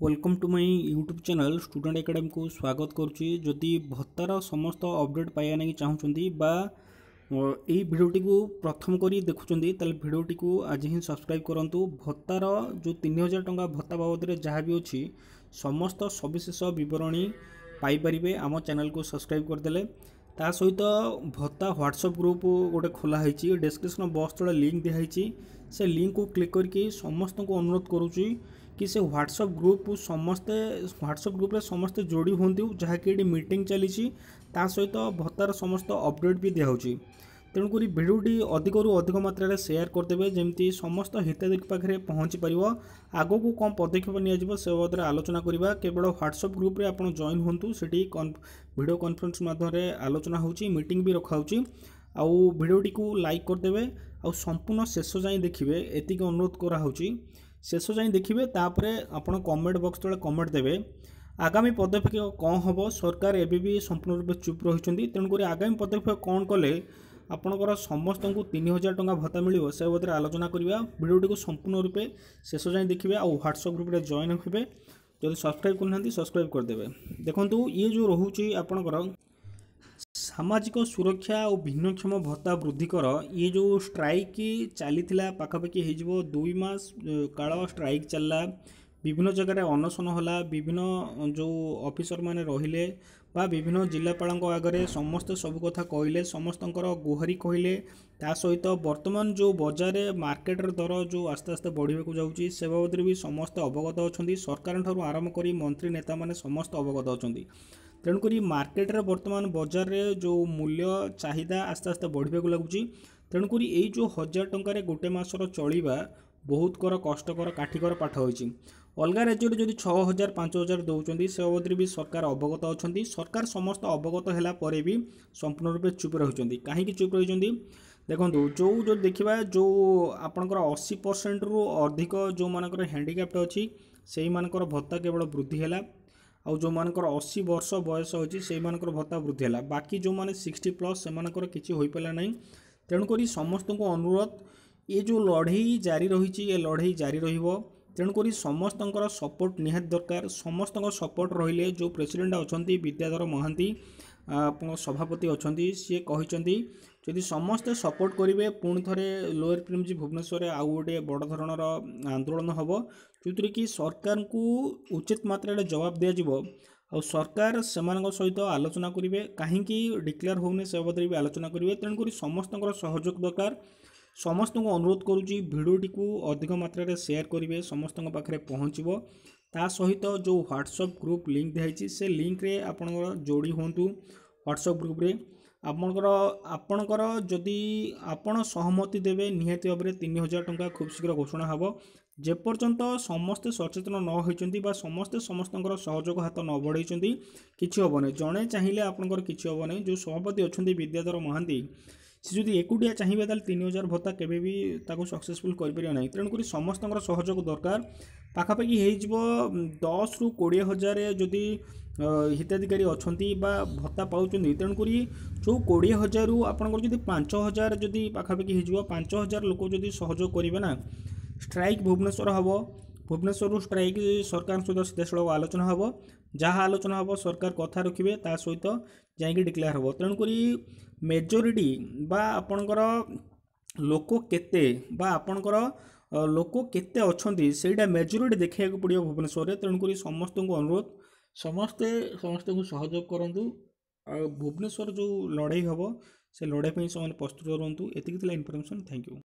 Welcome to my YouTube channel student academy को स्वागत करुच्ची। जदि भत्तार समस्त अपडेट पाइबा नहीं चाहूँगी बा यही भिडटी को प्रथम करी देखुं भिडटी को आज ही सब्सक्राइब करूँ। भत्तार जो 3000 टंका भत्ता बाबद जहाँ भी अच्छी समस्त सविशेष बरणी पाइपर आम चैनल को सब्सक्राइब करदे। ता सहित भत्ता व्हाट्सएप ग्रुप गोटे खोलाई डिस्क्रिप्शन बॉक्स तले लिंक दिखाई से लिंक को क्लिक करके समस्त को अनुरोध करुच्ची कि से व्हाट्सएप ग्रुप समस्ते व्हाट्सएप ग्रुप रे समस्ते जोड़ी हूँ जहाँकि ये मीटिंग चली सहित भत्तार समस्त अपडेट भी दिखाई। तेणुक भिडियोटी अधिकरू अधिक मात्रा शेयर करदे जमी समस्त हिताधिकारी पाखे पहुँची पार। आगो को कौन पदक्षेप नि से बाबद आलोचना करवा। केवल व्हाट्सएप ग्रुप रे आपण जॉइन हूँ से वीडियो कॉन्फ्रेंस माध्यम आलोचना होची मीटिंग भी रखाऊँगी। आउ भिडियोटी को लाइक करदे आ संपूर्ण शेष जाए देखिए एतिक अनुरोध कराऊँगी। शेष जाए देखिए तापर आपण कमेंट बॉक्स तले कमेंट देवे आगामी पदक्षेप कौन हम। सरकार एबी भी संपूर्ण रूप चुप रही तेणुक आगामी पदक्षेप कौन कले आपणकर समस्त को 3000 टंका भत्ता मिल से बाबद आलोचना करवा। भिडियोटी को संपूर्ण रूपे शेष जाए देखिए आ व्हाट्सएप ग्रुप रे जॉइन हे। जब सब्सक्राइब करना सब्सक्राइब करदे। देखो ये जो रोचे आपणकर सामाजिक सुरक्षा और भिन्नक्षम भत्ता वृद्धि कर ये जो स्ट्राइक चली पाखापाखि हो 2 मास काल स्ट्राइक चलला। विभिन्न जगह अनशन होला विभिन्न जो ऑफिसर माने रहिले बा विभिन्न जिलापाल आगे समस्त सब कथा कहले समस्तंकर गुहारी कहले। ता सहित वर्तमान जो बजार मार्केट दर जो आस्ते आस्ते बढ़ाक जाऊँगी से बाबद भी समस्त अवगत अच्छा। सरकार ठार आरंभ कर मंत्री नेता माने समस्त अवगत अच्छा। तेणुक मार्केट रे वर्तमान बजार रे जो मूल्य चाहिदा आस्ते आस्ते बढ़ाक लगुच। तेणुक यही जो 1000 टंकार गोटे मासर चलवा बहुत कर कष्टकर काठिकर पाठ होती। अलग राज्य में जब 6000 5000 दौरान से बाबद भी सरकार अवगत अच्छा। सरकार समस्त अवगत है भी संपूर्ण रूप चुप रही। कहीं चुप रही देखो जो देखा जो आपंकर 80% रु अधिक जो मानकर हैंडिकैप्ट अच्छी से मानकर भत्ता केवल वृद्धि है। आउ जो मानकर 80 वर्ष बयस होची से मानकर भत्ता वृद्धि है। बाकी जो माने 60+ से मानकर किछि होई पाला नहीं। तेणुक समस्त को अनुरोध ये जो लड़ाई जारी रही ये लड़ाई जारी रहिबो। तेणुक समस्तंकर सपोर्ट निहात दरकार। समस्तंकर सपोर्ट रहिले जो प्रेसिडेंट अछंती विद्याधर महांती सभापति अछंती सी कहिसंती जदि समस्ते सपोर्ट करेंगे पुणी थे लोअर प्रिमजी भुवनेश्वर आउ गोटे बड़ धरणर आंदोलन हम जो कि सरकार को उचित मात्रा जवाब दिज्व। आ सरकार से सहित आलोचना करेंगे कहीं डिक्लेयर होने से बाबद भी आलोचना करेंगे। तेणुक समस्त सहयोग दरकार। समस्त को अनुरोध करुँची भिडियोटी को अधिक मात्रा शेयर करेंगे समस्त पाखे पहुँचो। ता सहित जो व्हाट्सएप ग्रुप लिंक दिखाई से लिंक रे आपण जोड़ी हूँ व्हाट्सएप ग्रुप रे आपणकर जदि आपण सहमति देवे निहाती भाव में 3000 टंका खूब शीघ्र घोषणा हम। जेपर्यंत समस्ते सचेतन न होती समस्ते समस्तंकर सहयोग हाथ न बढ़ाई किसी हेनी। जड़े चाहिए आपंकर किसी हेनी। जो सभापति अच्छा विद्याधर महांती सी जब एकुटिया चाहिए 3000 भत्ता केवे भी सक्सेसफुल कर ना। तेणुक समस्त सहयोग दरकार। पाखापाखि हो 10 ରୁ 20 हजार जदि हिताधिकारी अच्छा भत्ता पाँच। तेणुक जो 20 हजार आपंकर 5000 जदि पाखापाखि हो 5000 लोक जदि सहयोग करेंगे ना स्ट्राइक भुवनेश्वर हम। भुवनेश्वर स्ट्राइक सरकार सहित सीधासल आलोचना हम। जहाँ आलोचना हम सरकार कथा रखिए ता सहित जाकि डिक्लेयर हम। तेणुक मेजोरिटी बा आपणकर लोक केते बा आपणकर लोक केते अच्छी से मेजोरिटी देखा पड़ो भुवनेश्वर। तेणुक समस्त को अनुरोध समस्ते समस्त को सहयोग करूँ। भुवनेश्वर जो लड़ाई हम से लड़ाई से प्रस्तुत रुहतु। एतिक इनफॉरमेशन। Thank you.